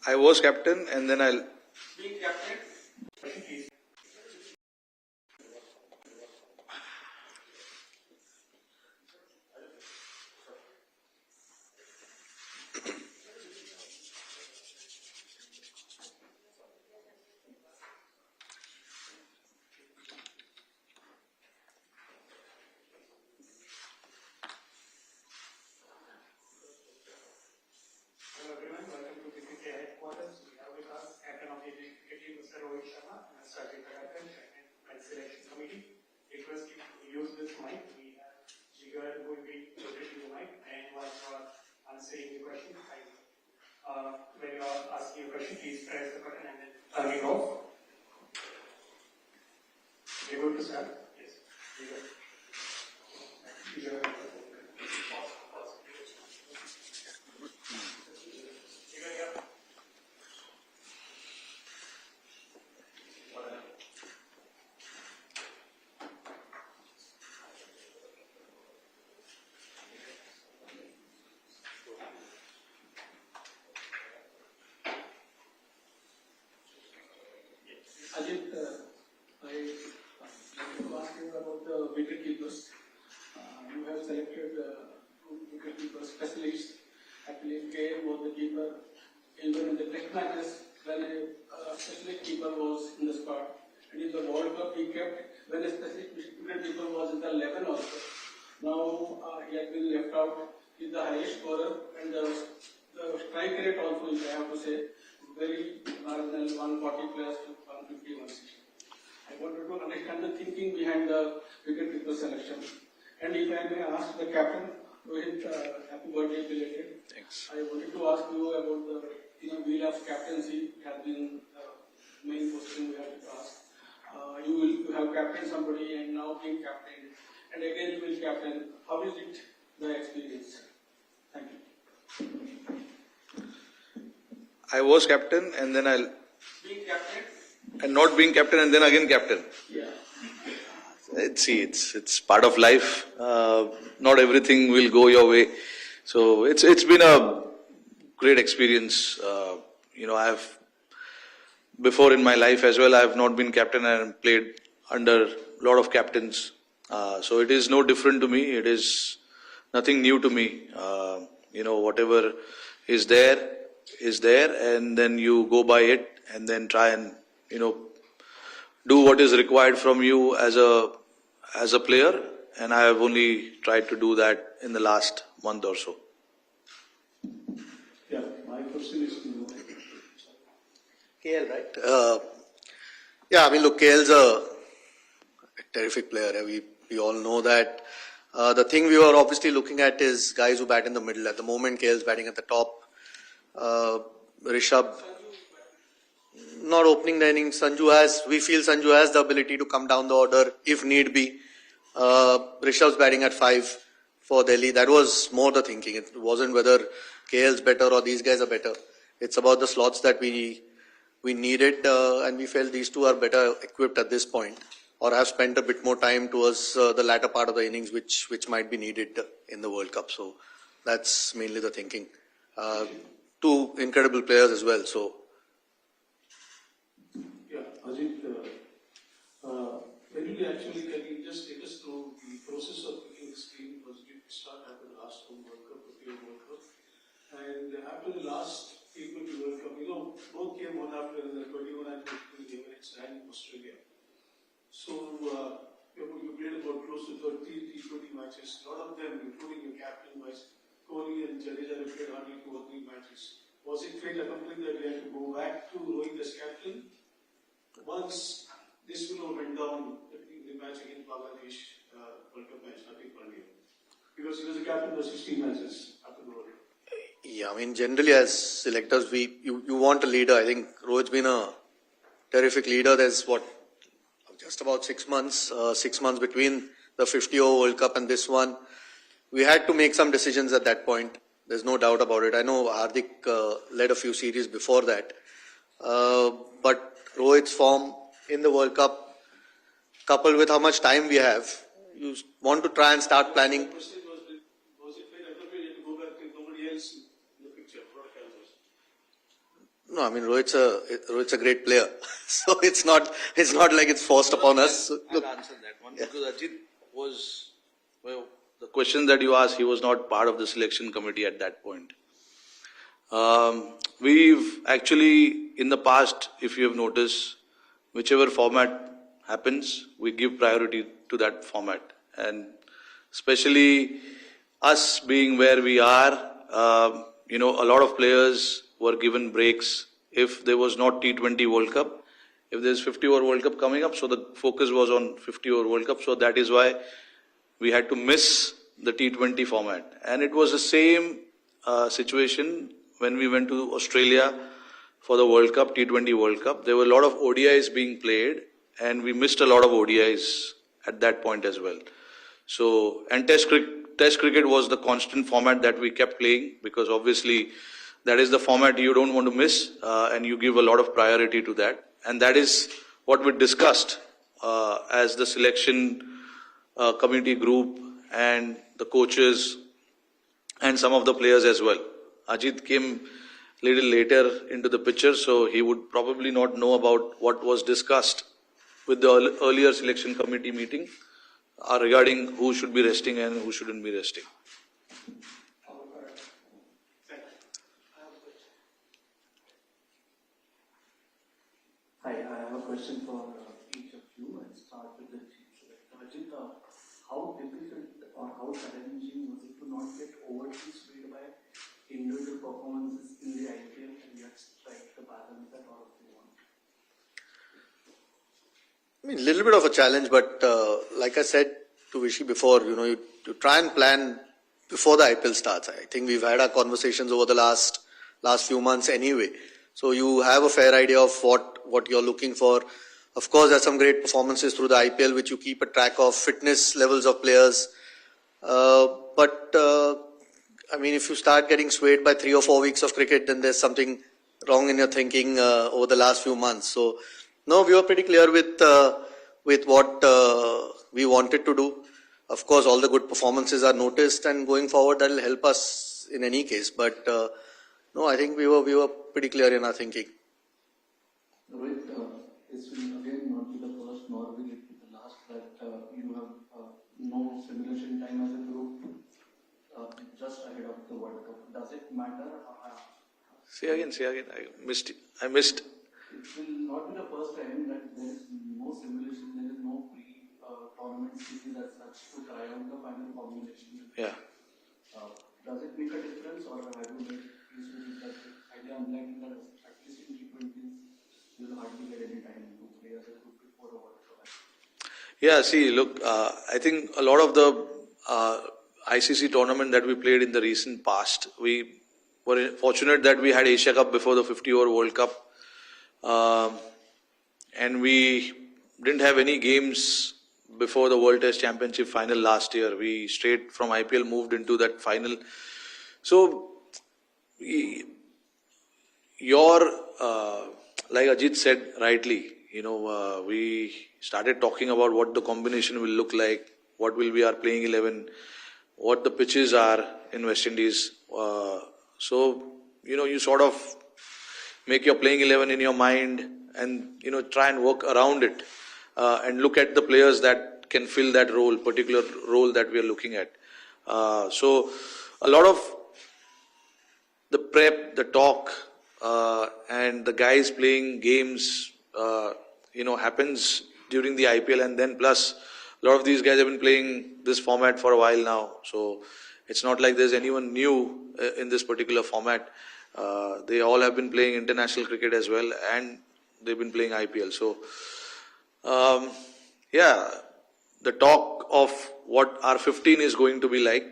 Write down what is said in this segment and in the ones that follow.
I was captain and then I'll... Being captain? Hello everyone, welcome to BCCI headquarters. We have with us Captain of the Cricket team, Mr. Rohit Sharma, and Mr. Ajit Agarkar, and Selection Committee. Request you to use this mic. We have Jigar who will be rotating the mic, and while you are answering the question, when you are asking a question, please press the button and then turn it off. We're going to start. Yes. Jigar. Ajit, I want to ask you about the wicket-keepers. You have selected two wicket-keeper specialists. I believe KL was the keeper. Even in the test matches, when a specialist keeper was in the squad, and in the World Cup he kept when a specialist wicket-keeper was in the 11 also. Now he has been left out. He is the highest scorer, and the strike rate also, if I have to say, very marginal, 140 plus to 150, 160. I wanted to understand the thinking behind the wicket-keeper selection. And if I may ask the captain, Rohit, happy birthday belated. Thanks. I wanted to ask you about the wheel of captaincy. It has been the main question we have to ask. You have captained somebody and now being captain, and again you will captain. How is it the experience? Thank you. I was captain and then I'll... Being captain? And not being captain and then again captain. Yeah. It's part of life. Not everything will go your way. So it's been a great experience. Before in my life as well, I have not been captain and played under a lot of captains. So it is no different to me. It is nothing new to me. Whatever is there, and then you go by it and then try and, do what is required from you as a player. And I have only tried to do that in the last month or so. Yeah, my question is to KL, right? Look, KL's a terrific player. We all know that. The thing we were obviously looking at is guys who bat in the middle. At the moment, KL's batting at the top. Rishabh, not opening the innings. We feel Sanju has the ability to come down the order if need be. Rishabh's batting at 5 for Delhi. That was more the thinking. It wasn't whether KL's better or these guys are better. It's about the slots that we needed, and we felt these two are better equipped at this point, or have spent a bit more time towards the latter part of the innings, which might be needed in the World Cup. So that's mainly the thinking. Two incredible players as well. So. Yeah, Ajit, when did you actually, can you just take us through the process of picking the screen? Because it started after the last home World Cup, the World Cup. And after the last T20 World Cup, both came one after the 21 and 22 game, and it's ran in Australia. So you played about close to 30 T20 matches. A lot of them, including your captain, Kohli and Jadeja, played hardly 2 or 3 matches. Was it fate accomplished that we had to go back to Rohit as captain? Once this went down, the match against Bangladesh, World Cup match, nothing for him. Because he was the captain for 16 matches after the World Cup. Yeah, generally as selectors, you want a leader. I think Rohit's been a terrific leader. There's just about 6 months, 6 months between the 50-over World Cup and this one. We had to make some decisions at that point. There's no doubt about it. I know Hardik led a few series before that. But Rohit's form in the World Cup, coupled with how much time we have, you want to try and start planning. Was it fair appropriate to go back to nobody else in the picture? No, I mean Rohit's a great player, so it's not like it's forced upon us. I'll answer that one because Ajit was, well, the question that you asked, he was not part of the selection committee at that point. We've actually, in the past, if you have noticed, whichever format happens, we give priority to that format. And especially us being where we are, a lot of players were given breaks if there was not T20 World Cup. If there's 50-over World Cup coming up, so the focus was on 50-over World Cup. So that is why we had to miss the T20 format. And it was the same situation when we went to Australia for the World Cup, T20 World Cup. There were a lot of ODIs being played and we missed a lot of ODIs at that point as well. So, and Test cricket was the constant format that we kept playing because obviously that is the format you don't want to miss and you give a lot of priority to that. And that is what we discussed as the selection committee group and the coaches and some of the players as well. Ajit came a little later into the picture, so he would probably not know about what was discussed with the earlier selection committee meeting regarding who should be resting and who shouldn't be resting. Hi, I have a question for each of you. I'll start with the chief selector. Ajit, how difficult or how challenging was it to not get overly swayed by individual performances in the IPL and yet strike the balance that all of you want? I mean, a little bit of a challenge, but like I said to Vishy before, you try and plan before the IPL starts. I think we've had our conversations over the last few months anyway. So you have a fair idea of what you're looking for. Of course, there's some great performances through the IPL which you keep a track of, fitness levels of players. But if you start getting swayed by 3 or 4 weeks of cricket, then there's something wrong in your thinking over the last few months. So, no, we were pretty clear with what we wanted to do. Of course, all the good performances are noticed, and going forward, that will help us in any case. But no, I think we were pretty clear in our thinking. Rohit, this will again not be the first, nor will it be the last that you have no simulation time as a group just ahead of the World Cup. Does it matter? Say again. I missed. It will not be the first time that there is no simulation, there is no pre-tournament series as such to try out the final combination. Yeah. Does it make a difference, or have you made peace with it that it's highly unlikely that at least in T20s you will hardly get any time to play as a group before a World Cup? Yeah, see, look, I think a lot of the ICC tournament that we played in the recent past, we were fortunate that we had Asia Cup before the 50-over World Cup. And we didn't have any games before the World Test Championship final last year. We straight from IPL moved into that final. So, like Ajit said rightly, we started talking about what the combination will look like, what will be our playing 11, what the pitches are in West Indies. So, you sort of make your playing 11 in your mind and, try and work around it and look at the players that can fill that role, particular role that we are looking at. So, a lot of the prep, the talk, and the guys playing games, happens during the IPL, and then plus a lot of these guys have been playing this format for a while now. So it's not like there's anyone new in this particular format. They all have been playing international cricket as well, and they've been playing IPL. So, the talk of what our 15 is going to be like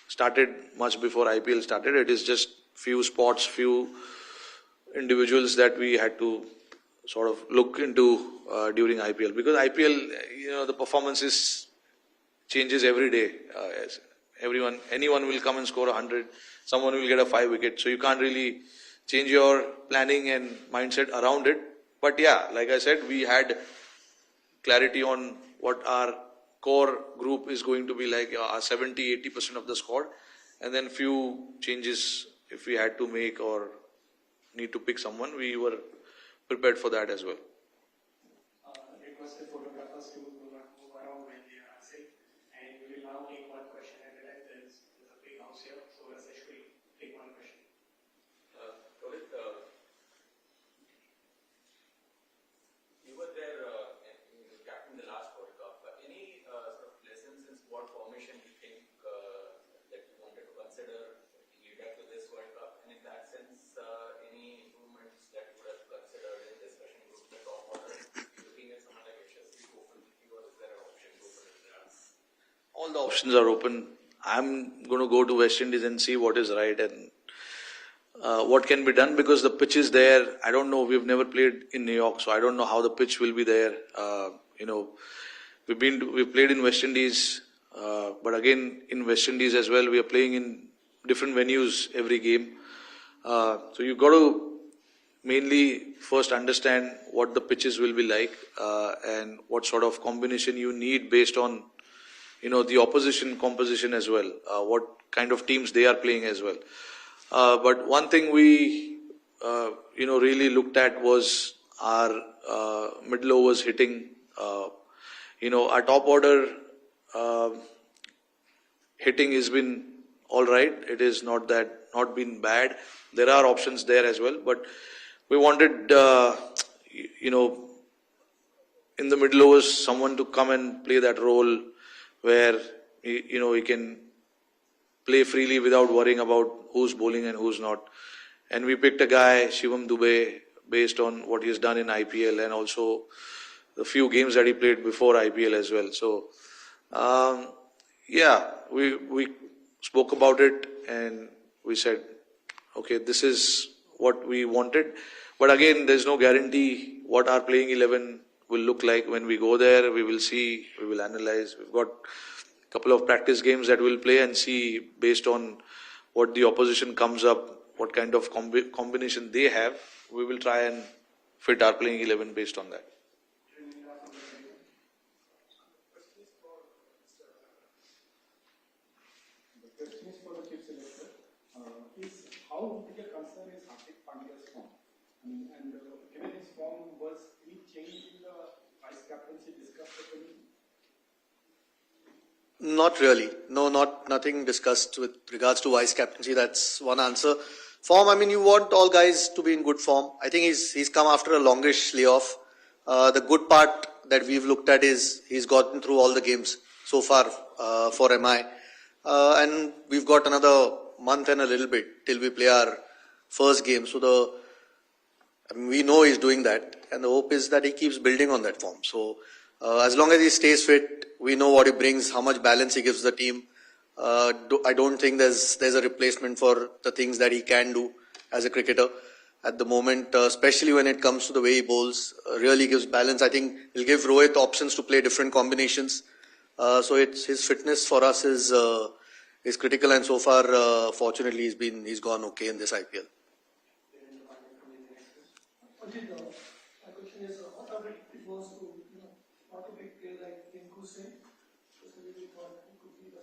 started much before IPL started. It is just few spots, few individuals that we had to sort of look into during IPL, because IPL, the performances changes every day. Anyone will come and score 100, someone will get a 5 wicket, so you can't really change your planning and mindset around it. But yeah, like I said, we had clarity on what our core group is going to be like, our 70-80% of the squad, and then few changes if we had to make, or need to pick someone, we were prepared for that as well. Requested photographers to do not move around when they are answering. And we will now take one question at a time. There's a big house here, so essentially take one question. Rohit, you were there in captain the last World Cup. Any sort of lessons in squad formation you think that you wanted to consider lead up to this World Cup? And in that sense, any improvements that you would have considered in discussion group, the top order, looking at someone like HSC to open, or is there an option to open in there? All the options are open. I'm going to go to West Indies and see what is right and what can be done, because the pitch is there. I don't know. We've never played in New York, so I don't know how the pitch will be there. We've played in West Indies, but again in West Indies as well, we are playing in different venues every game. So you've got to mainly first understand what the pitches will be like and what sort of combination you need based on the opposition composition as well, what kind of teams they are playing as well. But one thing we really looked at was our middle overs hitting. Our top order hitting has been all right. It is not been bad. There are options there as well, but we wanted in the middle overs someone to come and play that role where he can play freely without worrying about who's bowling and who's not. And we picked a guy, Shivam Dubey, based on what he's done in IPL and also the few games that he played before IPL as well. So, we spoke about it and we said, okay, this is what we wanted. But again, there's no guarantee what our playing 11 will look like when we go there. We will see, we will analyze. We've got a couple of practice games that we'll play and see based on what the opposition comes up, what kind of combination they have. We will try and fit our playing 11 based on that. The question is for the chief selector. Is how big a concern is Hardik Pandya's form? And given his form, was any change in the vice captaincy discussed at the meeting? Not really. No, nothing discussed with regards to vice captaincy. That's one answer. Form, you want all guys to be in good form. I think he's come after a longish layoff. The good part that we've looked at is he's gotten through all the games so far for MI. And we've got another month and a little bit till we play our first game. So we know he's doing that. And the hope is that he keeps building on that form. So as long as he stays fit, we know what he brings, how much balance he gives the team. I don't think there's a replacement for the things that he can do as a cricketer at the moment, especially when it comes to the way he bowls. Really gives balance. I think he'll give Rohit options to play different combinations. So his fitness for us is critical, and so far, fortunately, he's gone okay in this IPL. Ajit, my question is, what are it was to not to pick player like Tinku Singh, because we thought he could be the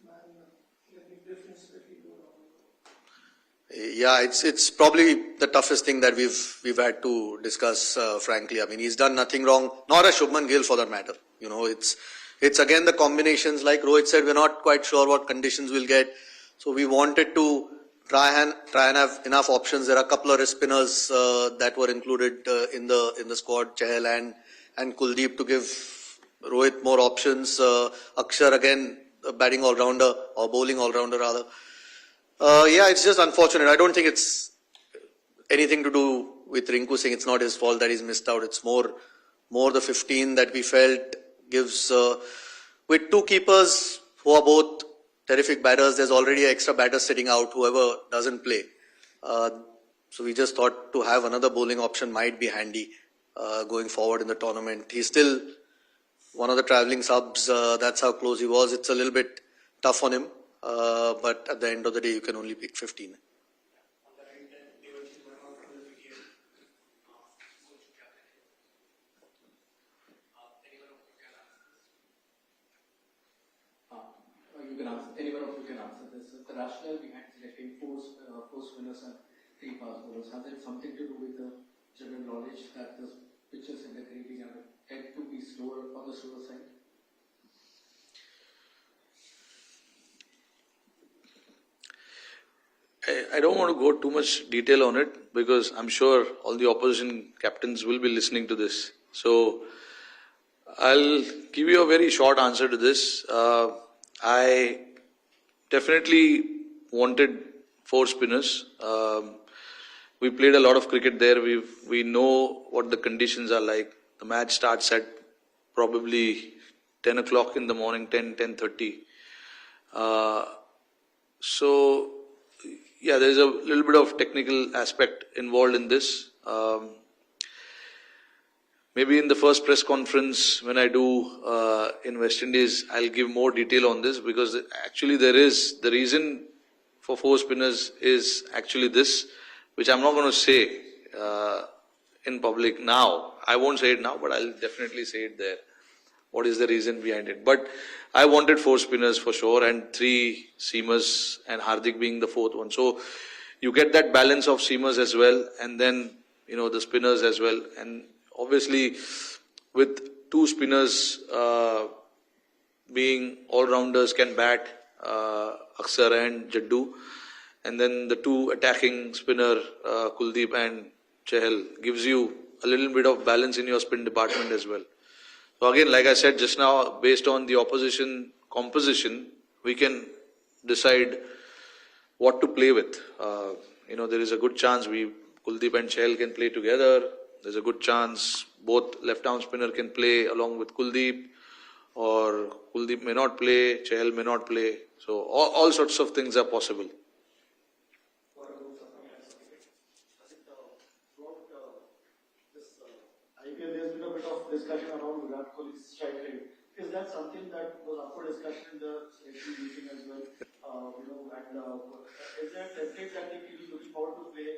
man, make a big difference that he do. Yeah, it's probably the toughest thing that we've had to discuss. Frankly, he's done nothing wrong, nor has Shubman Gill for that matter. It's again the combinations. Like Rohit said, we're not quite sure what conditions we'll get, so we wanted to try and have enough options. There are a couple of wrist spinners that were included in the squad, Chahal and Kuldeep, to give Rohit more options. Akshar again, a batting all-rounder or bowling all-rounder rather. It's just unfortunate. I don't think it's anything to do with Rinku Singh. It's not his fault that he's missed out. It's more the 15 that we felt gives, with two keepers who are both terrific batters, there's already an extra batter sitting out, whoever doesn't play. So we just thought to have another bowling option might be handy going forward in the tournament. He's still one of the travelling subs. That's how close he was. It's a little bit tough on him. But at the end of the day, you can only pick 15. You can answer. Anyone of you can answer this. The rationale behind selecting four spinners and three fast bowlers? Has it something to do with the general knowledge that the pitches in the creating have tend to be slower on the slower side? I don't want to go too much detail on it because I'm sure all the opposition captains will be listening to this. So I'll give you a very short answer to this. I definitely wanted four spinners. We played a lot of cricket there. We know what the conditions are like. The match starts at probably 10 o'clock in the morning, 10:30. So yeah, there's a little bit of technical aspect involved in this. Maybe in the first press conference when I do in West Indies, I'll give more detail on this because actually there is the reason for four spinners is actually this, which I'm not going to say in public now. I won't say it now, but I'll definitely say it there. What is the reason behind it? But I wanted four spinners for sure and three seamers and Hardik being the fourth one. So you get that balance of seamers as well and then, the spinners as well. And obviously with two spinners being all-rounders can bat, Aksar and Jaddu. And then the two attacking spinner, Kuldeep and Chahal, gives you a little bit of balance in your spin department as well. So again, like I said just now, based on the opposition composition, we can decide what to play with. There is a good chance Kuldeep and Chahal can play together. There's a good chance both left-arm spinner can play along with Kuldeep, or Kuldeep may not play, Chahal may not play. So all sorts of things are possible. IPL, there's been a bit of discussion around Virat Kohli's strike rate. Is that something that was up for discussion in the selection meeting as well? Is there a template that they feel looking forward to play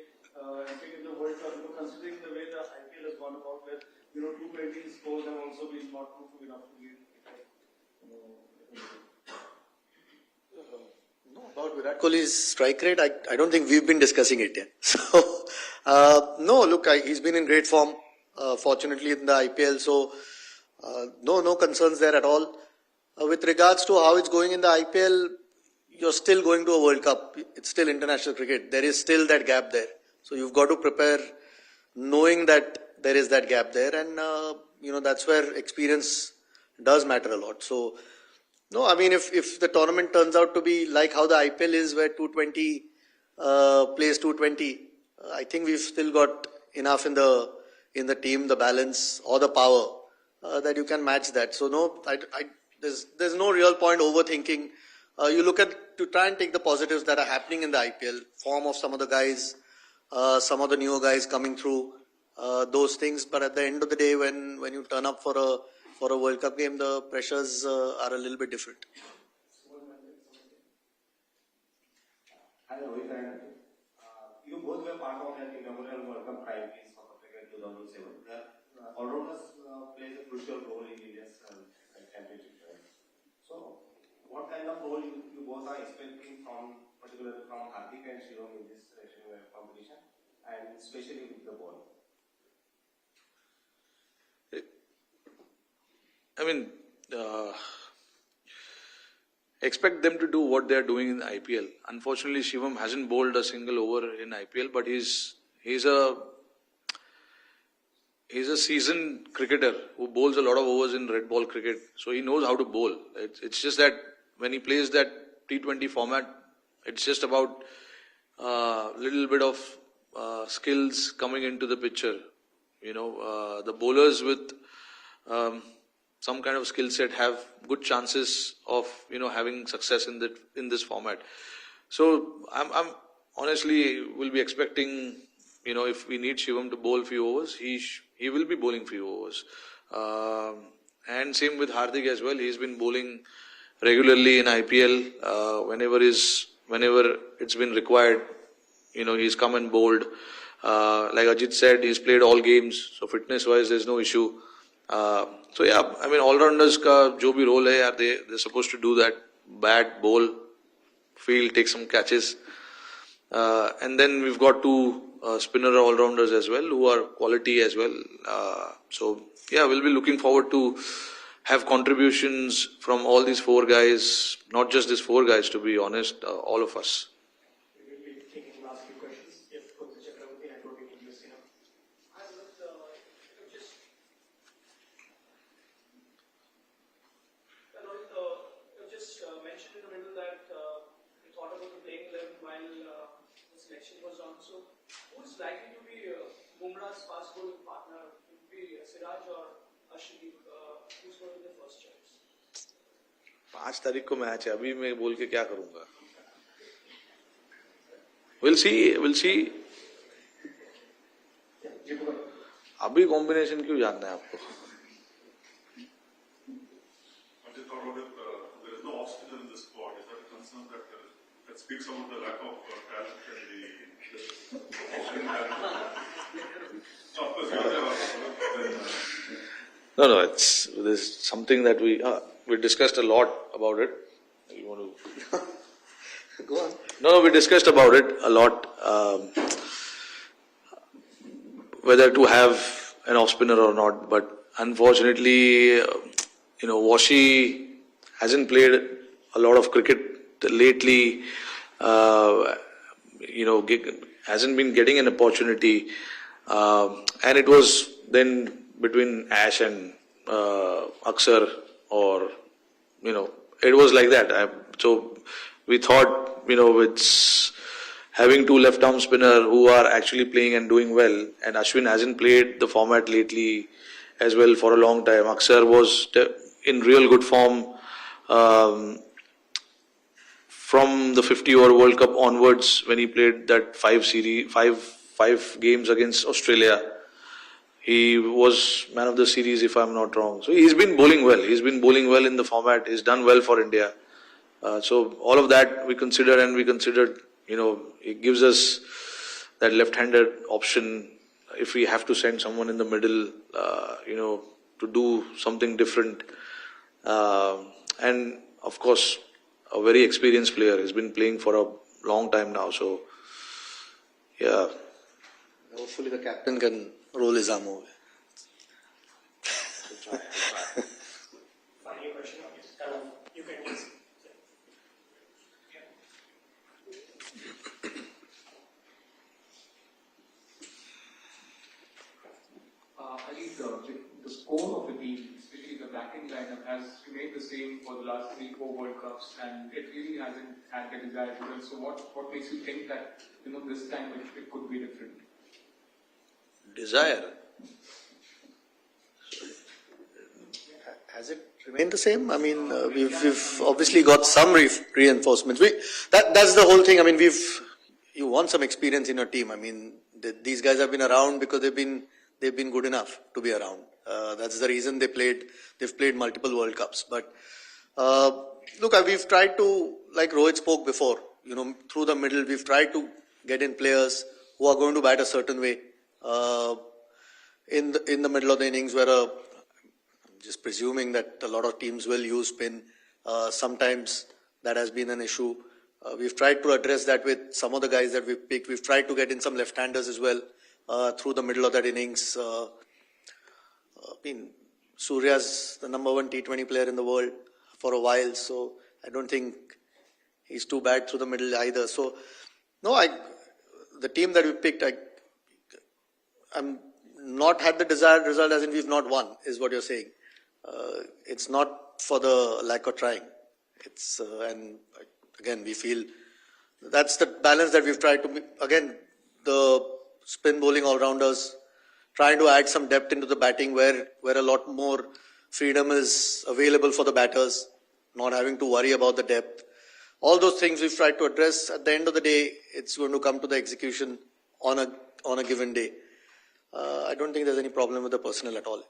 in the World Cup? Considering the way the IPL has gone about, where 220 scores have also been not proved enough to be. No, about Virat Kohli's strike rate, I don't think we've been discussing it yet. So, no, look, he's been in great form, fortunately in the IPL. So, no concerns there at all. With regards to how it's going in the IPL, you're still going to a World Cup. It's still international cricket. There is still that gap there. So you've got to prepare knowing that there is that gap there. And, that's where experience does matter a lot. So, no, I mean, if the tournament turns out to be like how the IPL is, where 220 plays 220, I think we've still got enough in the team, the balance or the power that you can match that. So no, there's no real point overthinking. You look at to try and take the positives that are happening in the IPL, form of some of the guys, some of the newer guys coming through, those things. But at the end of the day, when you turn up for a World Cup game, the pressures are a little bit different. Hi Rohit, and you both were part of that inaugural World Cup trophy for South Africa 2007. The all-rounders plays a crucial role in India's championship. Right? So, what kind of role you both are expecting particularly from Hardik and Shivam in this competition, and especially with the ball? I mean, expect them to do what they are doing in the IPL. Unfortunately, Shivam hasn't bowled a single over in IPL, but he's a seasoned cricketer who bowls a lot of overs in red ball cricket, so he knows how to bowl. It's just that when he plays that T20 format, it's just about little bit of skills coming into the picture. The bowlers with some kind of skill set have good chances of having success in this format. So I'm honestly will be expecting if we need Shivam to bowl few overs, he will be bowling few overs. And same with Hardik as well. He's been bowling regularly in IPL whenever it's been required. He's come and bowled. Like Ajit said, he's played all games, so fitness wise there's no issue. So yeah, I mean all-rounders का जो भी role है, they're supposed to do that. Bat, bowl, field, take some catches. And then we've got two spinner all-rounders as well, who are quality as well. So yeah, we'll be looking forward to have contributions from all these four guys, not just these four guys, to be honest, all of us. We will be taking last few questions. Yes, Coach Chakravarti and Rohit Sharma. I would just Rohit, you just mentioned in the middle that you thought about the playing 11 while the selection was on. So, who's likely to be Bumrah's fast bowling partner? Would it be Siraj or Ashwin? Who's going to be the first choice? 5 तारीख को match है, अभी मैं बोल के क्या करूंगा? We'll see. अभी कॉम्बिनेशन क्यों जानना है आपको? I just thought about it, there is no oxygen in this squad. Is that a concern that speaks about the lack of talent and the oxygen talent? So of course, you have No, this is something that we discussed a lot about it. You want to Go on. No, we discussed about it a lot. Whether to have an off spinner or not, but unfortunately, Washi hasn't played a lot of cricket lately. Hasn't been getting an opportunity, and it was then between Ash and Aksar, or it was like that. So we thought, it's having two left-arm spinner who are actually playing and doing well, and Ashwin hasn't played the format lately as well for a long time. Aksar was in real good form from the 50-over World Cup onwards when he played that five games against Australia. He was man of the series, if I'm not wrong. So he's been bowling well. He's been bowling well in the format. He's done well for India. So all of that we considered, it gives us that left-handed option if we have to send someone in the middle, to do something different. And of course, a very experienced player. He's been playing for a long time now. So, yeah. Hopefully the captain can roll his arm over. Final question. You can just. Ajit, the score of the team, especially the batting lineup, has remained the same for the last 3-4 World Cups, and it really hasn't had the desired result. So, what makes you think that this time it could be different? Desire. Has it remained the same? I mean, we've obviously got some reinforcements. That's the whole thing. I mean, you want some experience in your team. I mean, these guys have been around because they've been good enough to be around. That's the reason they've played multiple World Cups. But look, we've tried to, like Rohit spoke before, through the middle, we've tried to get in players who are going to bat a certain way. In the middle of the innings, where I'm just presuming that a lot of teams will use spin. Sometimes that has been an issue. We've tried to address that with some of the guys that we've picked. We've tried to get in some left-handers as well through the middle of that innings. Surya's the number 1 T20 player in the world for a while, so I don't think he's too bad through the middle either. So, no, the team that we picked, I'm not had the desired result, as in we've not won, is what you're saying. It's not for the lack of trying. It's and again we feel that's the balance that we've tried to. Again, the spin bowling all-rounders, trying to add some depth into the batting where a lot more freedom is available for the batters, not having to worry about the depth. All those things we've tried to address. At the end of the day, it's going to come to the execution on a given day. I don't think there's any problem with the personnel at all.